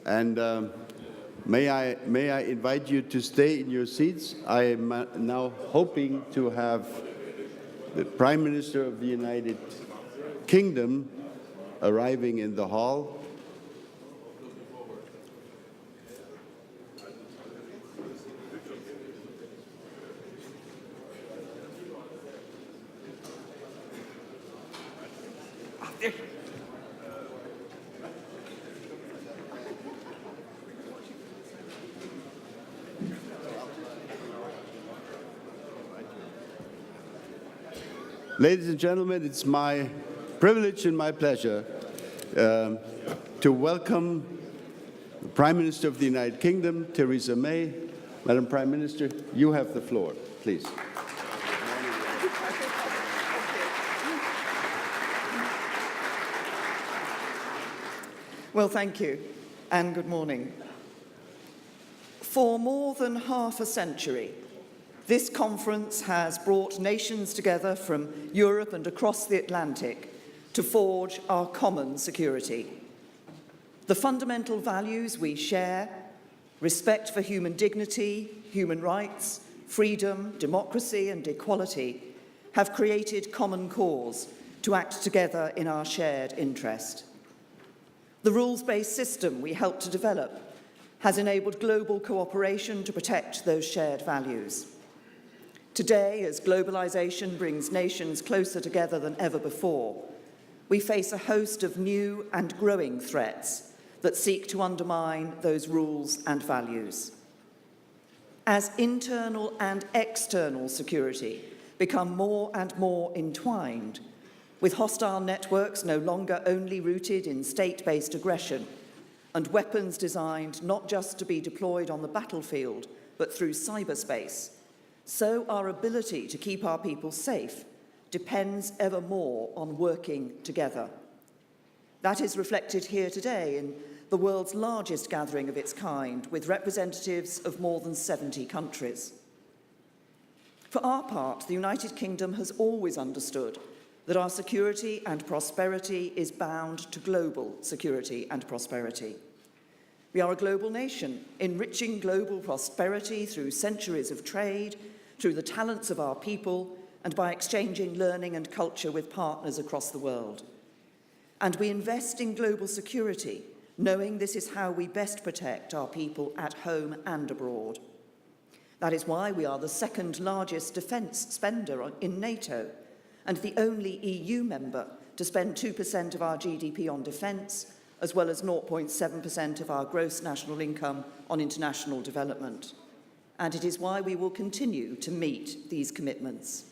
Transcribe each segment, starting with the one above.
And may I invite you to stay in your seats? I am now hoping to have the Prime Minister of the United Kingdom arriving in the hall. Ladies and gentlemen, it's my privilege and my pleasure to welcome the Prime Minister of the United Kingdom, Theresa May. Madam Prime Minister, you have the floor, please. Well, thank you, and good morning. For more than half a century, this conference has brought nations together from Europe and across the Atlantic to forge our common security. The fundamental values we share, respect for human dignity, human rights, freedom, democracy and equality, have created common cause to act together in our shared interest. The rules-based system we helped to develop has enabled global cooperation to protect those shared values. Today, as globalization brings nations closer together than ever before, we face a host of new and growing threats that seek to undermine those rules and values. As internal and external security become more and more entwined, with hostile networks no longer only rooted in state-based aggression and weapons designed not just to be deployed on the battlefield, but through cyberspace, so our ability to keep our people safe depends ever more on working together. That is reflected here today in the world's largest gathering of its kind, with representatives of more than 70 countries. For our part, the United Kingdom has always understood that our security and prosperity is bound to global security and prosperity. We are a global nation, enriching global prosperity through centuries of trade, through the talents of our people, and by exchanging learning and culture with partners across the world. And we invest in global security, knowing this is how we best protect our people at home and abroad. That is why we are the second largest defence spender in NATO, and the only EU member to spend 2% of our GDP on defence, as well as 0.7% of our gross national income on international development. And it is why we will continue to meet these commitments.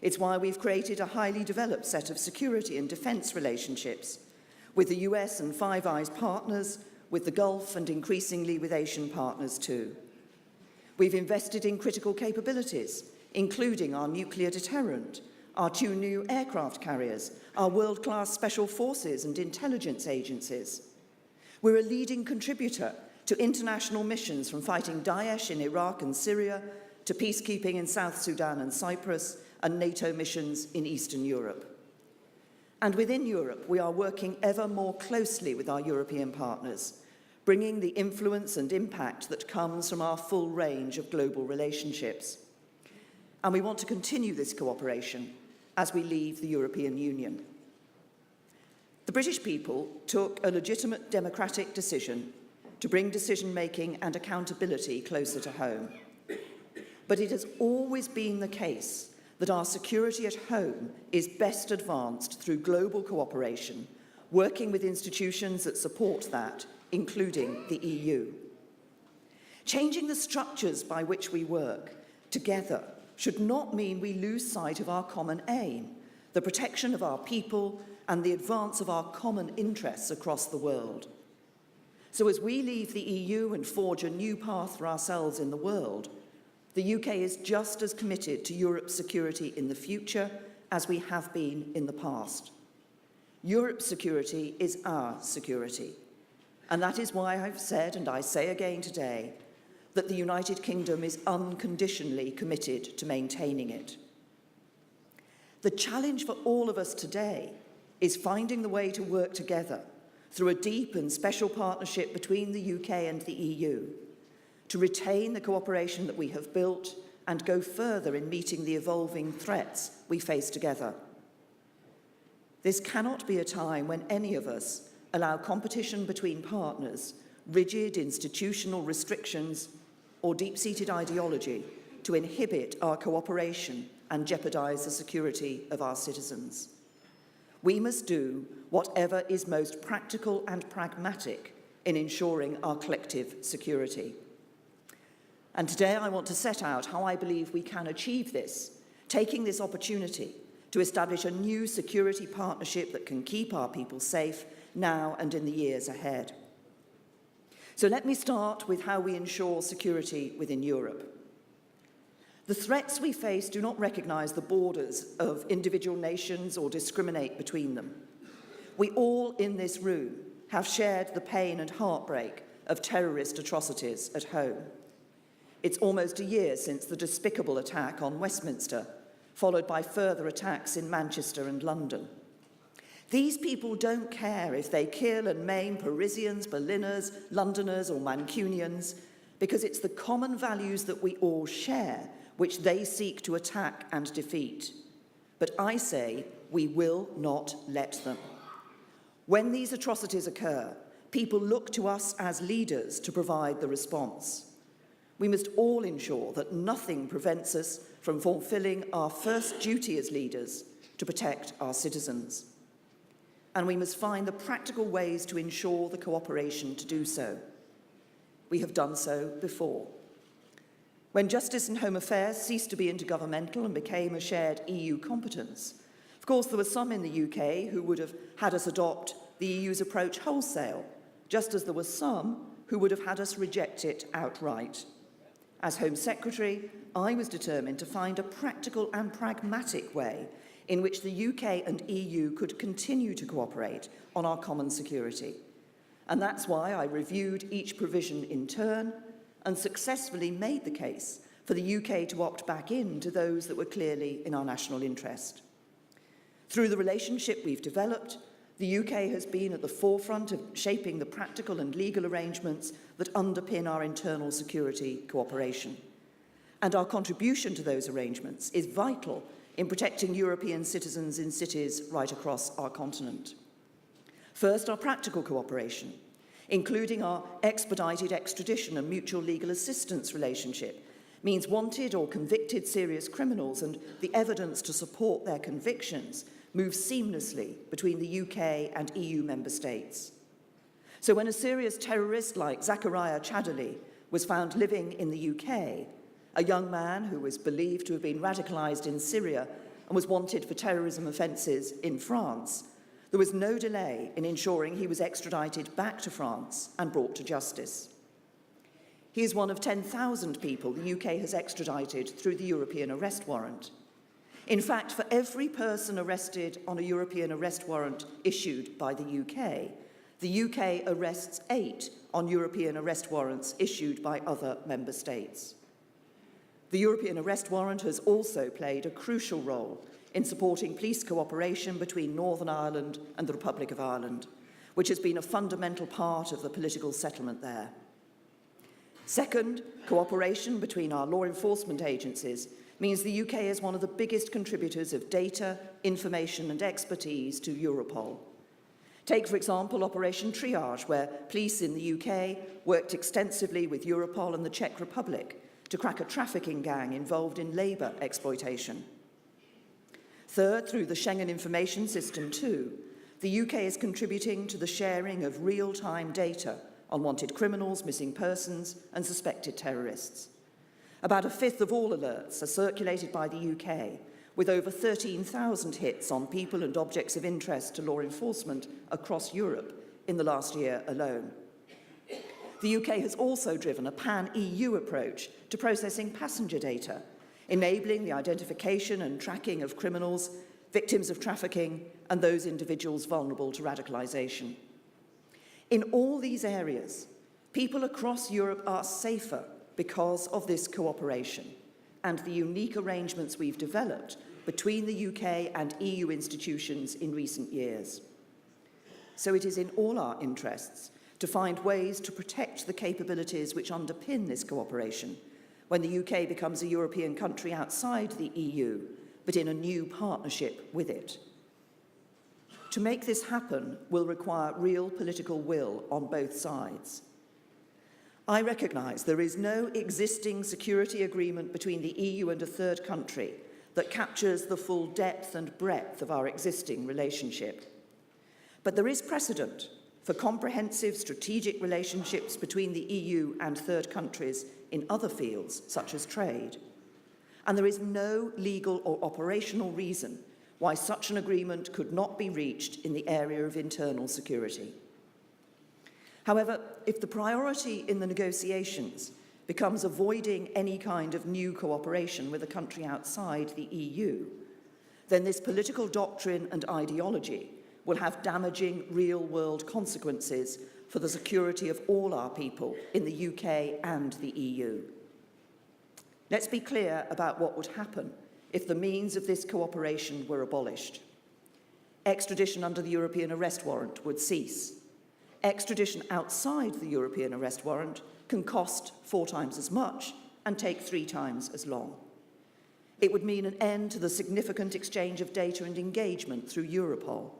It's why we've created a highly developed set of security and defence relationships with the US and Five Eyes partners, with the Gulf and increasingly with Asian partners too. We've invested in critical capabilities, including our nuclear deterrent, our 2 new aircraft carriers, our world-class special forces and intelligence agencies. We're a leading contributor to international missions, from fighting Daesh in Iraq and Syria to peacekeeping in South Sudan and Cyprus and NATO missions in Eastern Europe. And within Europe, we are working ever more closely with our European partners, bringing the influence and impact that comes from our full range of global relationships. And we want to continue this cooperation as we leave the European Union. The British people took a legitimate democratic decision to bring decision-making and accountability closer to home. But it has always been the case that our security at home is best advanced through global cooperation, working with institutions that support that, including the EU. Changing the structures by which we work together should not mean we lose sight of our common aim, the protection of our people and the advance of our common interests across the world. So as we leave the EU and forge a new path for ourselves in the world, the UK is just as committed to Europe's security in the future as we have been in the past. Europe's security is our security. And that is why I've said, and I say again today, that the United Kingdom is unconditionally committed to maintaining it. The challenge for all of us today is finding the way to work together through a deep and special partnership between the UK and the EU, to retain the cooperation that we have built and go further in meeting the evolving threats we face together. This cannot be a time when any of us allow competition between partners, rigid institutional restrictions, or deep-seated ideology to inhibit our cooperation and jeopardise the security of our citizens. We must do whatever is most practical and pragmatic in ensuring our collective security. And today I want to set out how I believe we can achieve this, taking this opportunity to establish a new security partnership that can keep our people safe now and in the years ahead. So let me start with how we ensure security within Europe. The threats we face do not recognise the borders of individual nations or discriminate between them. We all in this room have shared the pain and heartbreak of terrorist atrocities at home. It's almost a year since the despicable attack on Westminster, followed by further attacks in Manchester and London. These people don't care if they kill and maim Parisians, Berliners, Londoners or Mancunians, because it's the common values that we all share which they seek to attack and defeat. But I say we will not let them. When these atrocities occur, people look to us as leaders to provide the response. We must all ensure that nothing prevents us from fulfilling our first duty as leaders to protect our citizens. And we must find the practical ways to ensure the cooperation to do so. We have done so before. When Justice and Home Affairs ceased to be intergovernmental and became a shared EU competence, of course there were some in the UK who would have had us adopt the EU's approach wholesale, just as there were some who would have had us reject it outright. As Home Secretary, I was determined to find a practical and pragmatic way in which the UK and EU could continue to cooperate on our common security. And that's why I reviewed each provision in turn and successfully made the case for the UK to opt back into those that were clearly in our national interest. Through the relationship we've developed, the UK has been at the forefront of shaping the practical and legal arrangements that underpin our internal security cooperation. And our contribution to those arrangements is vital in protecting European citizens in cities right across our continent. First, our practical cooperation, including our expedited extradition and mutual legal assistance relationship, means wanted or convicted serious criminals and the evidence to support their convictions moves seamlessly between the UK and EU member states. So when a serious terrorist like Zakaria Chadali was found living in the UK, a young man who was believed to have been radicalised in Syria and was wanted for terrorism offences in France, there was no delay in ensuring he was extradited back to France and brought to justice. He is one of 10,000 people the UK has extradited through the European arrest warrant. In fact, for every person arrested on a European arrest warrant issued by the UK arrests 8 on European arrest warrants issued by other member states. The European arrest warrant has also played a crucial role in supporting police cooperation between Northern Ireland and the Republic of Ireland, which has been a fundamental part of the political settlement there. Second, cooperation between our law enforcement agencies means the UK is one of the biggest contributors of data, information and expertise to Europol. Take, for example, Operation Triage, where police in the UK worked extensively with Europol and the Czech Republic to crack a trafficking gang involved in labour exploitation. Third, through the Schengen Information System too, the UK is contributing to the sharing of real-time data on wanted criminals, missing persons and suspected terrorists. About a fifth of all alerts are circulated by the UK, with over 13,000 hits on people and objects of interest to law enforcement across Europe in the last year alone. The UK has also driven a pan-EU approach to processing passenger data, enabling the identification and tracking of criminals, victims of trafficking, and those individuals vulnerable to radicalisation. In all these areas, people across Europe are safer because of this cooperation and the unique arrangements we've developed between the UK and EU institutions in recent years. so it is in all our interests to find ways to protect the capabilities which underpin this cooperation when the UK becomes a European country outside the EU, but in a new partnership with it. To make this happen will require real political will on both sides. I recognise there is no existing security agreement between the EU and a third country that captures the full depth and breadth of our existing relationship. But there is precedent for comprehensive strategic relationships between the EU and third countries in other fields, such as trade. And there is no legal or operational reason why such an agreement could not be reached in the area of internal security. However, if the priority in the negotiations becomes avoiding any kind of new cooperation with a country outside the EU, then this political doctrine and ideology will have damaging real-world consequences for the security of all our people in the UK and the EU. Let's be clear about what would happen if the means of this cooperation were abolished. Extradition under the European arrest warrant would cease. Extradition outside the European arrest warrant can cost 4 times as much and take 3 times as long. It would mean an end to the significant exchange of data and engagement through Europol.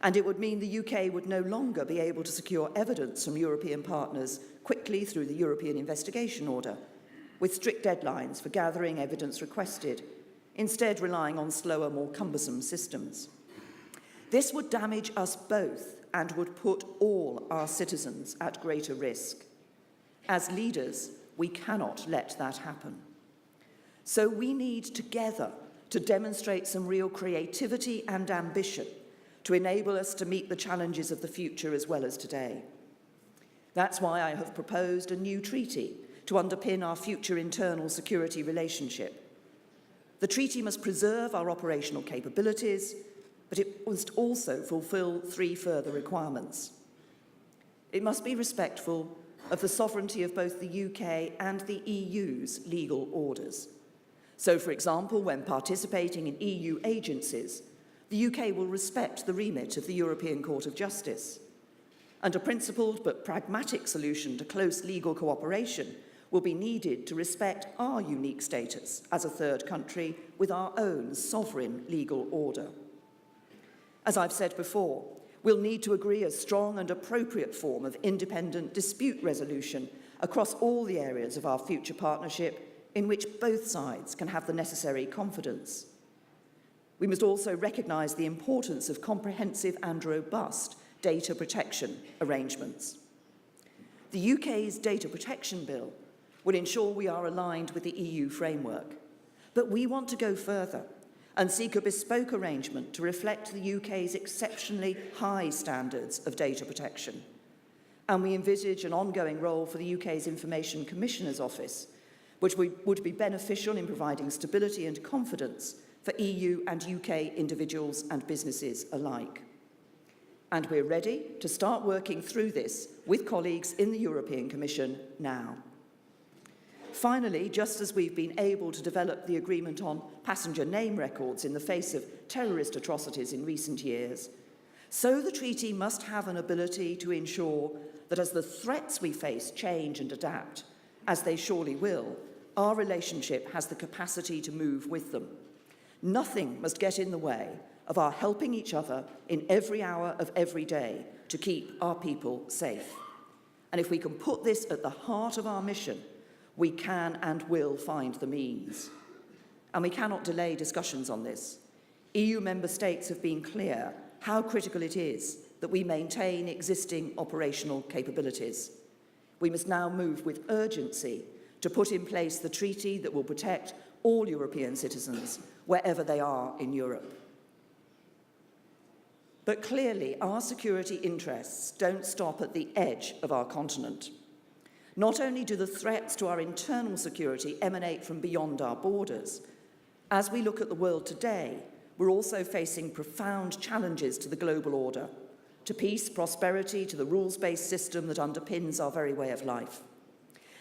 And it would mean the UK would no longer be able to secure evidence from European partners quickly through the European Investigation Order, with strict deadlines for gathering evidence requested, instead relying on slower, more cumbersome systems. This would damage us both and would put all our citizens at greater risk. As leaders, we cannot let that happen. So we need together to demonstrate some real creativity and ambition to enable us to meet the challenges of the future as well as today. That's why I have proposed a new treaty to underpin our future internal security relationship. The treaty must preserve our operational capabilities, but it must also fulfil 3 further requirements. It must be respectful of the sovereignty of both the UK and the EU's legal orders. So, for example, when participating in EU agencies, the UK will respect the remit of the European Court of Justice. And a principled but pragmatic solution to close legal cooperation will be needed to respect our unique status as a third country with our own sovereign legal order. As I've said before, we'll need to agree a strong and appropriate form of independent dispute resolution across all the areas of our future partnership in which both sides can have the necessary confidence. We must also recognise the importance of comprehensive and robust data protection arrangements. The UK's data protection bill will ensure we are aligned with the EU framework, but we want to go further and seek a bespoke arrangement to reflect the UK's exceptionally high standards of data protection. And we envisage an ongoing role for the UK's Information Commissioner's Office, which would be beneficial in providing stability and confidence for EU and UK individuals and businesses alike. And we're ready to start working through this with colleagues in the European Commission now. Finally, just as we've been able to develop the agreement on passenger name records in the face of terrorist atrocities in recent years, so the treaty must have an ability to ensure that as the threats we face change and adapt, as they surely will, our relationship has the capacity to move with them. Nothing must get in the way of our helping each other in every hour of every day to keep our people safe. And if we can put this at the heart of our mission, we can and will find the means. And we cannot delay discussions on this. EU member states have been clear how critical it is that we maintain existing operational capabilities. We must now move with urgency to put in place the treaty that will protect all European citizens wherever they are in Europe. But clearly, our security interests don't stop at the edge of our continent. Not only do the threats to our internal security emanate from beyond our borders, as we look at the world today, we're also facing profound challenges to the global order, to peace, prosperity, to the rules-based system that underpins our very way of life.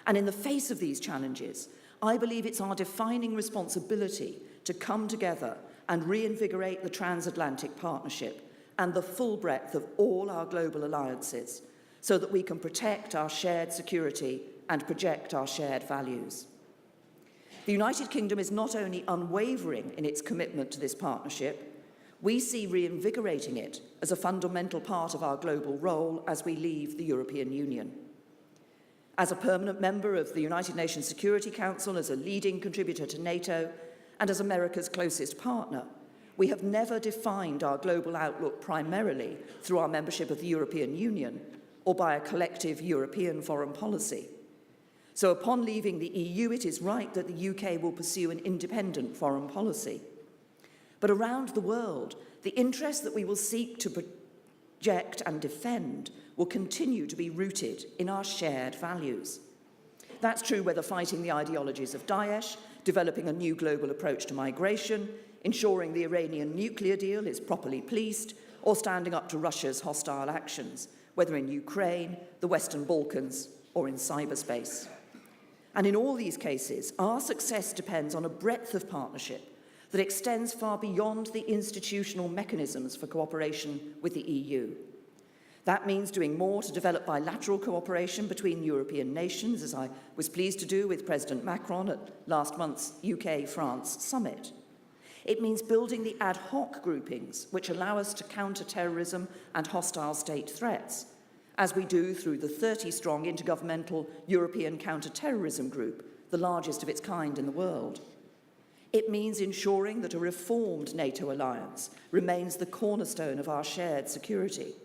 And in the face of these challenges, I believe it's our defining responsibility to come together and reinvigorate the transatlantic partnership and the full breadth of all our global alliances so that we can protect our shared security and project our shared values. The United Kingdom is not only unwavering in its commitment to this partnership, we see reinvigorating it as a fundamental part of our global role as we leave the European Union. As a permanent member of the United Nations Security Council, as a leading contributor to NATO, and as America's closest partner, we have never defined our global outlook primarily through our membership of the European Union or by a collective European foreign policy. So upon leaving the EU, it is right that the UK will pursue an independent foreign policy. But around the world, the interests that we will seek to project and defend will continue to be rooted in our shared values. That's true whether fighting the ideologies of Daesh, developing a new global approach to migration, ensuring the Iranian nuclear deal is properly policed, or standing up to Russia's hostile actions, whether in Ukraine, the Western Balkans, or in cyberspace. And in all these cases, our success depends on a breadth of partnership that extends far beyond the institutional mechanisms for cooperation with the EU. That means doing more to develop bilateral cooperation between European nations, as I was pleased to do with President Macron at last month's UK-France summit. It means building the ad hoc groupings which allow us to counter terrorism and hostile state threats, as we do through the 30-strong Intergovernmental European Counter-Terrorism Group, the largest of its kind in the world. It means ensuring that a reformed NATO alliance remains the cornerstone of our shared security.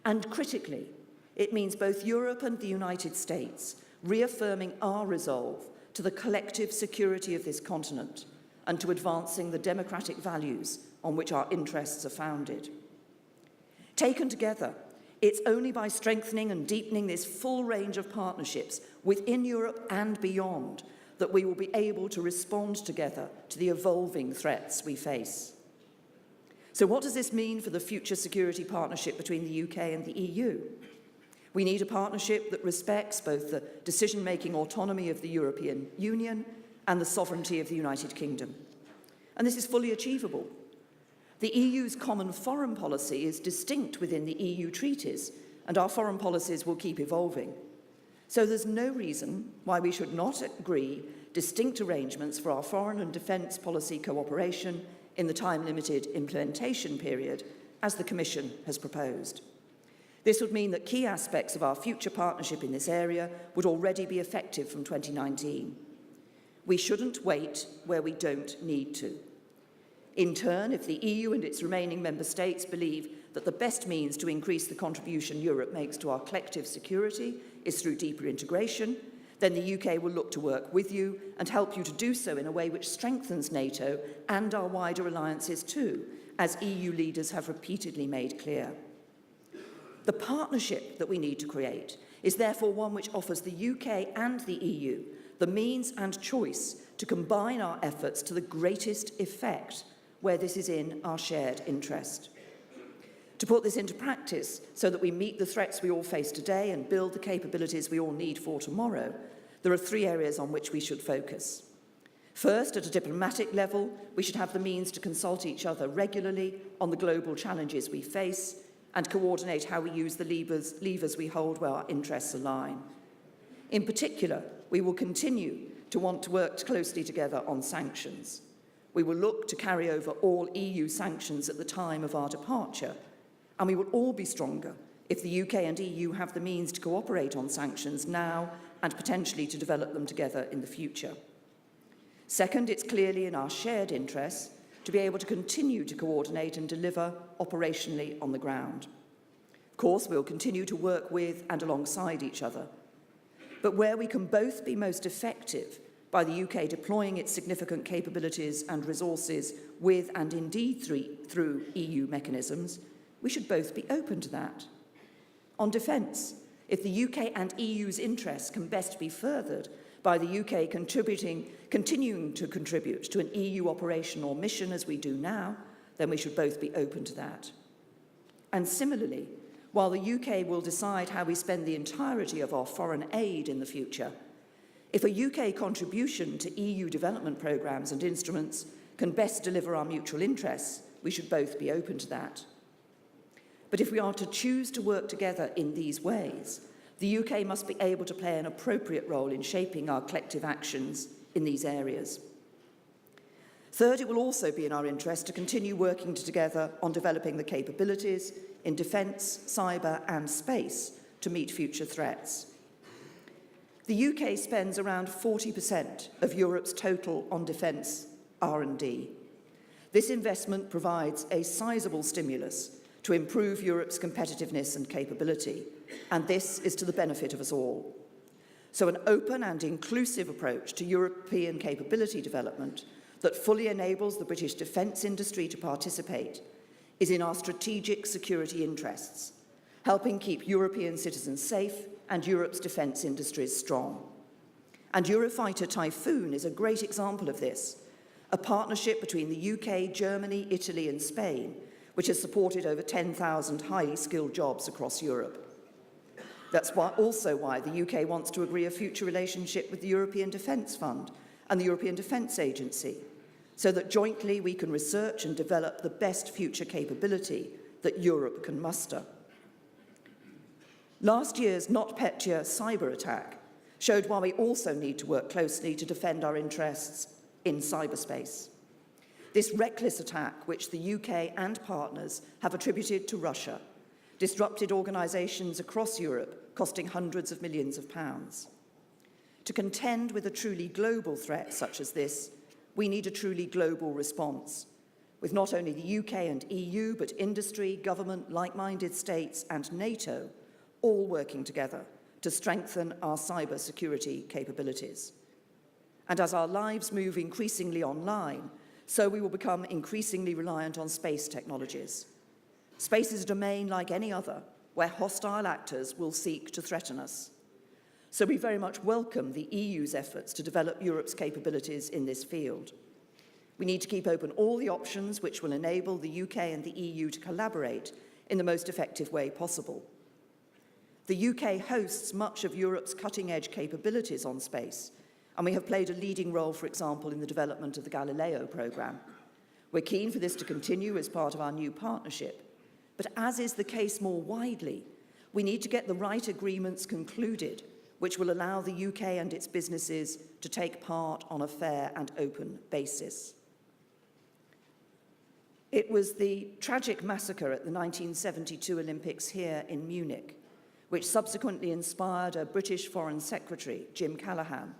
And critically, it means both Europe and the United States reaffirming our resolve to the collective security of this continent and to advancing the democratic values on which our interests are founded. Taken together, it's only by strengthening and deepening this full range of partnerships within Europe and beyond that we will be able to respond together to the evolving threats we face. So what does this mean for the future security partnership between the UK and the EU? We need a partnership that respects both the decision-making autonomy of the European Union and the sovereignty of the United Kingdom. And this is fully achievable. The EU's common foreign policy is distinct within the EU treaties, and our foreign policies will keep evolving. So there's no reason why we should not agree distinct arrangements for our foreign and defence policy cooperation in the time-limited implementation period, as the Commission has proposed. This would mean that key aspects of our future partnership in this area would already be effective from 2019. We shouldn't wait where we don't need to. In turn, if the EU and its remaining member states believe that the best means to increase the contribution Europe makes to our collective security is through deeper integration, then the UK will look to work with you and help you to do so in a way which strengthens NATO and our wider alliances too, as EU leaders have repeatedly made clear. The partnership that we need to create is therefore one which offers the UK and the EU the means and choice to combine our efforts to the greatest effect where this is in our shared interest. To put this into practice so that we meet the threats we all face today and build the capabilities we all need for tomorrow, there are three areas on which we should focus. First, at a diplomatic level, we should have the means to consult each other regularly on the global challenges we face and coordinate how we use the levers we hold where our interests align. In particular, we will continue to want to work closely together on sanctions. We will look to carry over all EU sanctions at the time of our departure, and we will all be stronger if the UK and EU have the means to cooperate on sanctions now and potentially to develop them together in the future. Second, it's clearly in our shared interests to be able to continue to coordinate and deliver operationally on the ground. Of course, we'll continue to work with and alongside each other. But where we can both be most effective by the UK deploying its significant capabilities and resources with and indeed through EU mechanisms, we should both be open to that. On defence, if the UK and EU's interests can best be furthered by the UK continuing to contribute to an EU operation or mission as we do now, then we should both be open to that. And similarly, while the UK will decide how we spend the entirety of our foreign aid in the future, if a UK contribution to EU development programmes and instruments can best deliver our mutual interests, we should both be open to that. But if we are to choose to work together in these ways, the UK must be able to play an appropriate role in shaping our collective actions in these areas. Third, it will also be in our interest to continue working together on developing the capabilities in defence, cyber and space to meet future threats. The UK spends around 40% of Europe's total on defence R&D. This investment provides a sizable stimulus to improve Europe's competitiveness and capability, and this is to the benefit of us all. So an open and inclusive approach to European capability development that fully enables the British defence industry to participate is in our strategic security interests, helping keep European citizens safe and Europe's defence industries strong. And Eurofighter Typhoon is a great example of this, a partnership between the UK, Germany, Italy and Spain, which has supported over 10,000 highly skilled jobs across Europe. That's also why the UK wants to agree a future relationship with the European Defence Fund and the European Defence Agency, so that jointly we can research and develop the best future capability that Europe can muster. Last year's NotPetya cyber attack showed why we also need to work closely to defend our interests in cyberspace. This reckless attack, which the UK and partners have attributed to Russia, disrupted organisations across Europe, costing hundreds of millions of pounds. To contend with a truly global threat such as this, we need a truly global response, with not only the UK and EU, but industry, government, like-minded states and NATO all working together to strengthen our cyber security capabilities. And as our lives move increasingly online, so we will become increasingly reliant on space technologies. Space is a domain like any other, where hostile actors will seek to threaten us. So we very much welcome the EU's efforts to develop Europe's capabilities in this field. We need to keep open all the options which will enable the UK and the EU to collaborate in the most effective way possible. The UK hosts much of Europe's cutting-edge capabilities on space, and we have played a leading role, for example, in the development of the Galileo programme. We're keen for this to continue as part of our new partnership, but as is the case more widely, we need to get the right agreements concluded, which will allow the UK and its businesses to take part on a fair and open basis. It was the tragic massacre at the 1972 Olympics here in Munich, which subsequently inspired a British Foreign Secretary, Jim Callaghan,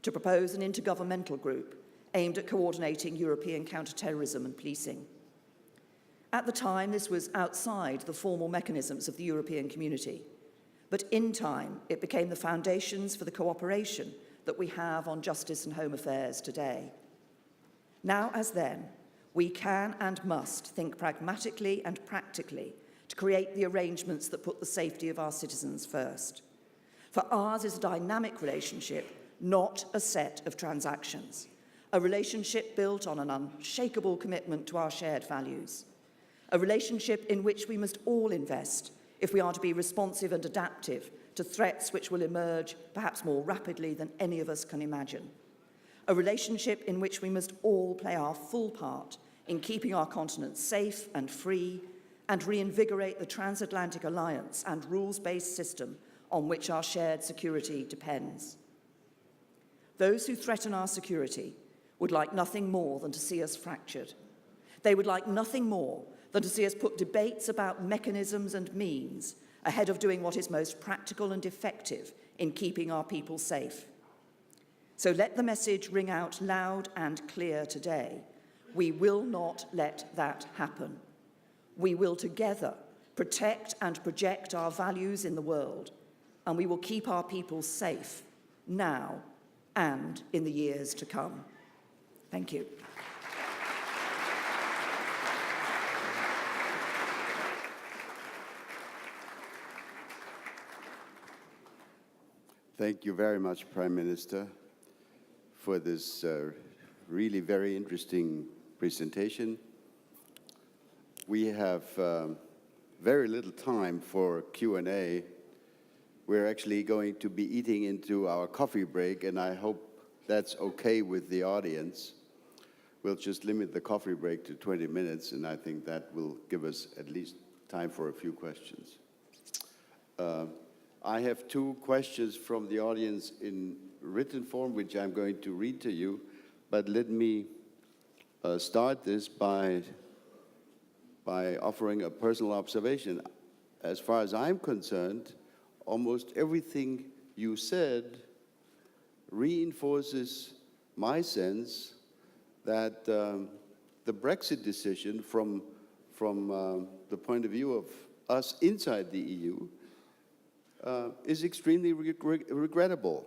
to propose an intergovernmental group aimed at coordinating European counter-terrorism and policing. At the time, this was outside the formal mechanisms of the European community, but in time, it became the foundations for the cooperation that we have on justice and home affairs today. Now as then, we can and must think pragmatically and practically to create the arrangements that put the safety of our citizens first. For ours is a dynamic relationship, not a set of transactions, a relationship built on an unshakable commitment to our shared values, a relationship in which we must all invest if we are to be responsive and adaptive to threats which will emerge perhaps more rapidly than any of us can imagine, a relationship in which we must all play our full part in keeping our continent safe and free and reinvigorate the transatlantic alliance and rules-based system on which our shared security depends. Those who threaten our security would like nothing more than to see us fractured. They would like nothing more than to see us put debates about mechanisms and means ahead of doing what is most practical and effective in keeping our people safe. So let the message ring out loud and clear today. We will not let that happen. We will together protect and project our values in the world, and we will keep our people safe now and in the years to come. Thank you. Thank you very much, Prime Minister, for this really very interesting presentation. We have very little time for Q&A. We're actually going to be eating into our coffee break, and I hope that's okay with the audience. We'll just limit the coffee break to 20 minutes, and I think that will give us at least time for a few questions. I have two questions from the audience in written form, which I'm going to read to you, but let me start this by offering a personal observation. As far as I'm concerned, almost everything you said reinforces my sense that the Brexit decision from the point of view of us inside the EU is extremely regrettable.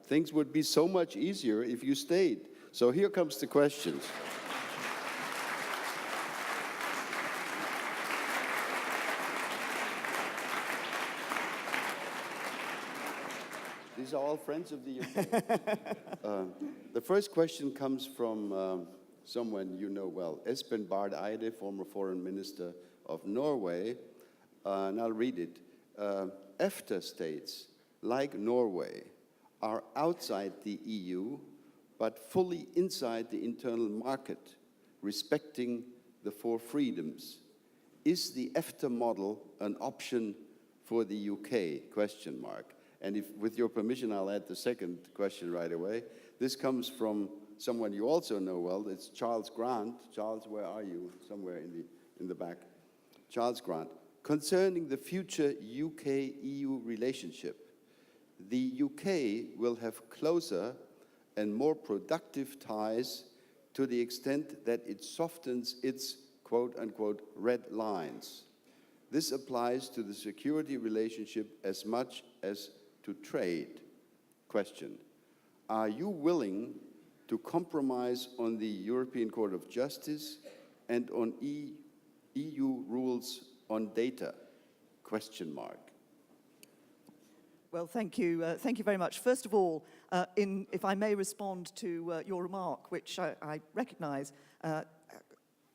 Things would be so much easier if you stayed. So here comes the questions. These are all friends of the UK. The first question comes from someone you know well, Espen Barth Eide, former foreign minister of Norway, and I'll read it. EFTA states, like Norway, are outside the EU, but fully inside the internal market, respecting the four freedoms. Is the EFTA model an option for the UK? Question mark. And if, with your permission, I'll add the second question right away. This comes from someone you also know well. It's Charles Grant. Charles, where are you? Somewhere in the back. Charles Grant. Concerning the future UK-EU relationship, the UK will have closer and more productive ties to the extent that it softens its quote-unquote red lines. This applies to the security relationship as much as to trade. Question: are you willing to compromise on the European Court of Justice and on EU rules on data? Question mark. Well, thank you very much. First of all, if I may respond to your remark, which I recognise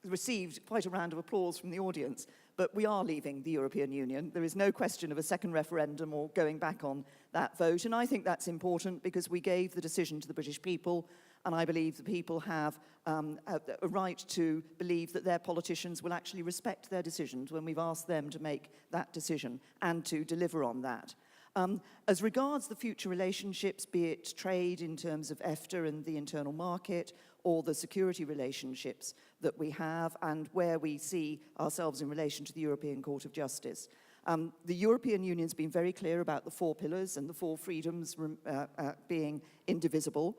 received quite a round of applause from the audience, but we are leaving the European Union. There is no question of a second referendum or going back on that vote, and I think that's important because we gave the decision to the British people, and I believe the people have a right to believe that their politicians will actually respect their decisions when we've asked them to make that decision and to deliver on that. As regards the future relationships, be it trade in terms of EFTA and the internal market, or the security relationships that we have and where we see ourselves in relation to the European Court of Justice. The European Union's been very clear about the four pillars and the four freedoms being indivisible.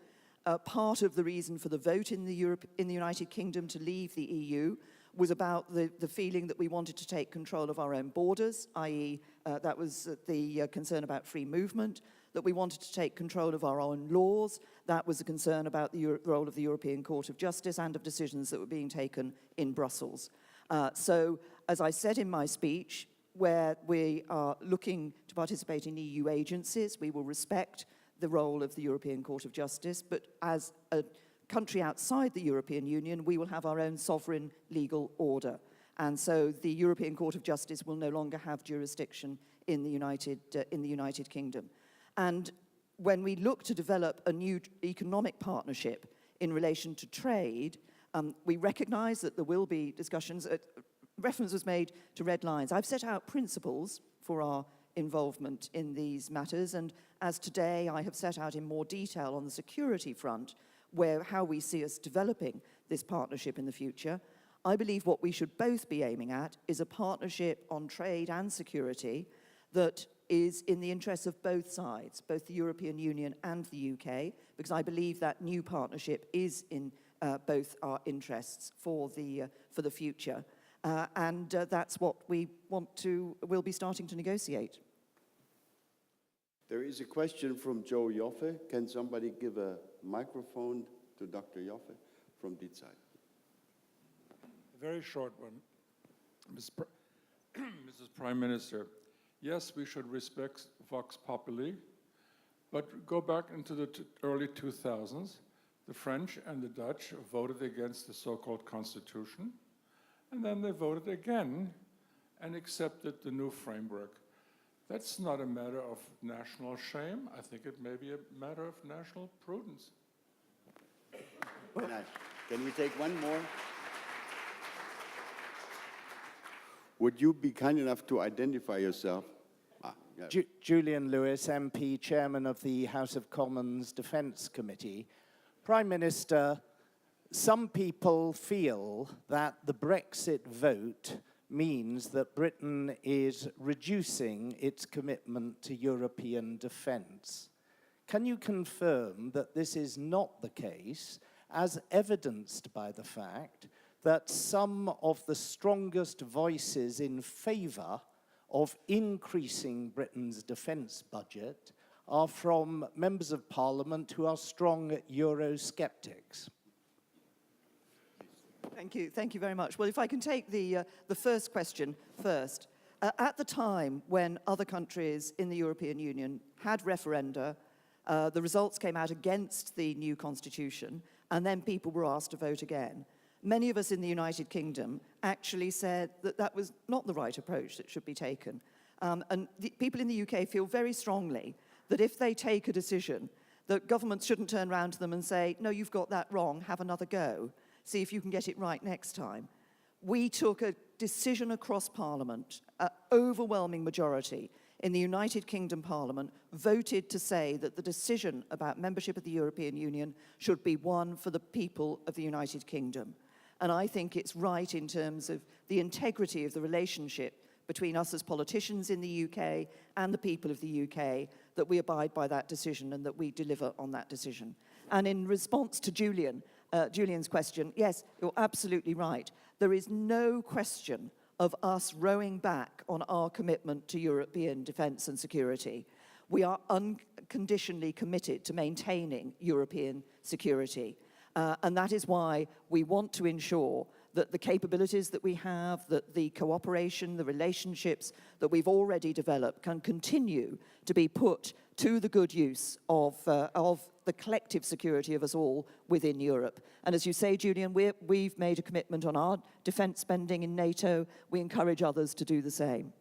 Part of the reason for the vote in the United Kingdom to leave the EU was about the feeling that we wanted to take control of our own borders, i.e. That was the concern about free movement, that we wanted to take control of our own laws, that was a concern about the role of the European Court of Justice and of decisions that were being taken in Brussels. So, as I said in my speech, where we are looking to participate in EU agencies, we will respect the role of the European Court of Justice, but as a country outside the European Union, we will have our own sovereign legal order. And so the European Court of Justice will no longer have jurisdiction in the United Kingdom. And when we look to develop a new economic partnership in relation to trade, we recognise that there will be discussions. Reference was made to red lines. I've set out principles for our involvement in these matters, and as today I have set out in more detail on the security front, how we see us developing this partnership in the future. I believe what we should both be aiming at is a partnership on trade and security that is in the interests of both sides, both the European Union and the UK, because I believe that new partnership is in both our interests for the future. And that's what we'll be starting to negotiate. There is a question from Joe Joffe. Can somebody give a microphone to Dr. Joffe from Die Zeit? A very short one. Mrs. Prime Minister, yes, we should respect Vox Populi, but go back into the early 2000s. The French and the Dutch voted against the so-called Constitution, and then they voted again and accepted the new framework. That's not a matter of national shame. I think it may be a matter of national prudence. Can we take one more? would you be kind enough to identify yourself? Yeah. Julian Lewis, MP, Chairman of the House of Commons Defence Committee. Prime Minister, some people feel that the Brexit vote means that Britain is reducing its commitment to European defence. Can you confirm that this is not the case, as evidenced by the fact that some of the strongest voices in favour of increasing Britain's defence budget are from members of Parliament who are strong Eurosceptics? Thank you very much. Well, if I can take the first question first. At the time when other countries in the European Union had referenda, the results came out against the new constitution, and then people were asked to vote again. Many of us in the United Kingdom actually said that that was not the right approach that should be taken. And the people in the UK feel very strongly that if they take a decision, that governments shouldn't turn around to them and say, no, you've got that wrong, have another go. See if you can get it right next time. We took a decision across Parliament, an overwhelming majority in the United Kingdom Parliament voted to say that the decision about membership of the European Union should be one for the people of the United Kingdom. And I think it's right in terms of the integrity of the relationship between us as politicians in the UK and the people of the UK that we abide by that decision and that we deliver on that decision. And in response to Julian's question, yes, you're absolutely right. There is no question of us rowing back on our commitment to European defence and security. We are unconditionally committed to maintaining European security. And that is why we want to ensure that the capabilities that we have, that the cooperation, the relationships that we've already developed can continue to be put to the good use of the collective security of us all within Europe. And as you say, Julian, we've made a commitment on our defence spending in NATO. We encourage others to do the same.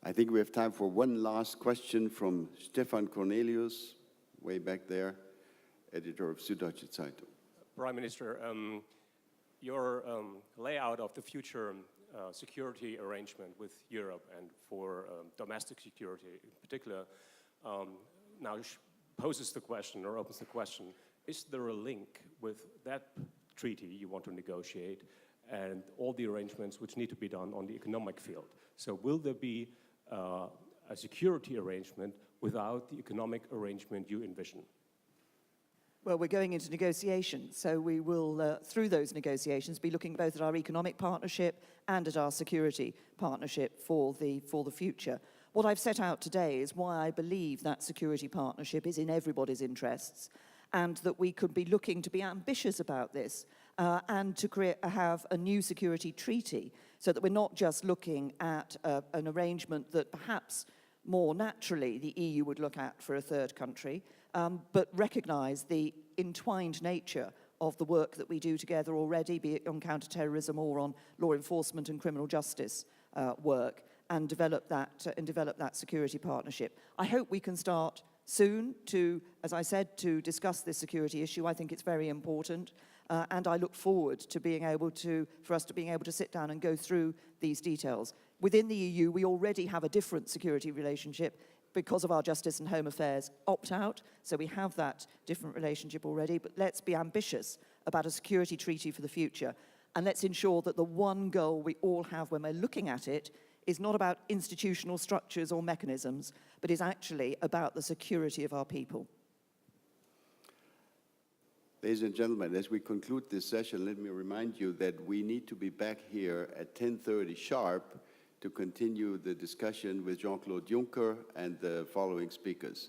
I think we have time for one last question from Stefan Cornelius, way back there, editor of Süddeutsche Zeitung. Prime Minister, your layout of the future security arrangement with Europe and for domestic security in particular now poses the question, or opens the question, is there a link with that treaty you want to negotiate and all the arrangements which need to be done on the economic field? So will there be a security arrangement without the economic arrangement you envision? Well, we're going into negotiations, so we will, through those negotiations, be looking both at our economic partnership and at our security partnership for the future. What I've set out today is why I believe that security partnership is in everybody's interests, and that we could be looking to be ambitious about this and to have a new security treaty, so that we're not just looking at an arrangement that perhaps more naturally the EU would look at for a third country, but recognise the entwined nature of the work that we do together already, be it on counter-terrorism or on law enforcement and criminal justice work, and develop that security partnership. I hope we can start soon to, as I said, to discuss this security issue. I think it's very important, and I look forward to for us to being able to sit down and go through these details. Within the EU, we already have a different security relationship because of our Justice and Home Affairs opt-out, so we have that different relationship already, but let's be ambitious about a security treaty for the future, and let's ensure that the one goal we all have when we're looking at it is not about institutional structures or mechanisms, but is actually about the security of our people. Ladies and gentlemen, as we conclude this session, let me remind you that we need to be back here at 10:30 sharp to continue the discussion with Jean-Claude Juncker and the following speakers.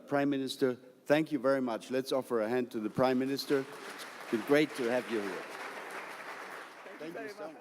Prime Minister, thank you very much. Let's offer a hand to the Prime Minister. It's been great to have you here. Thank you very much.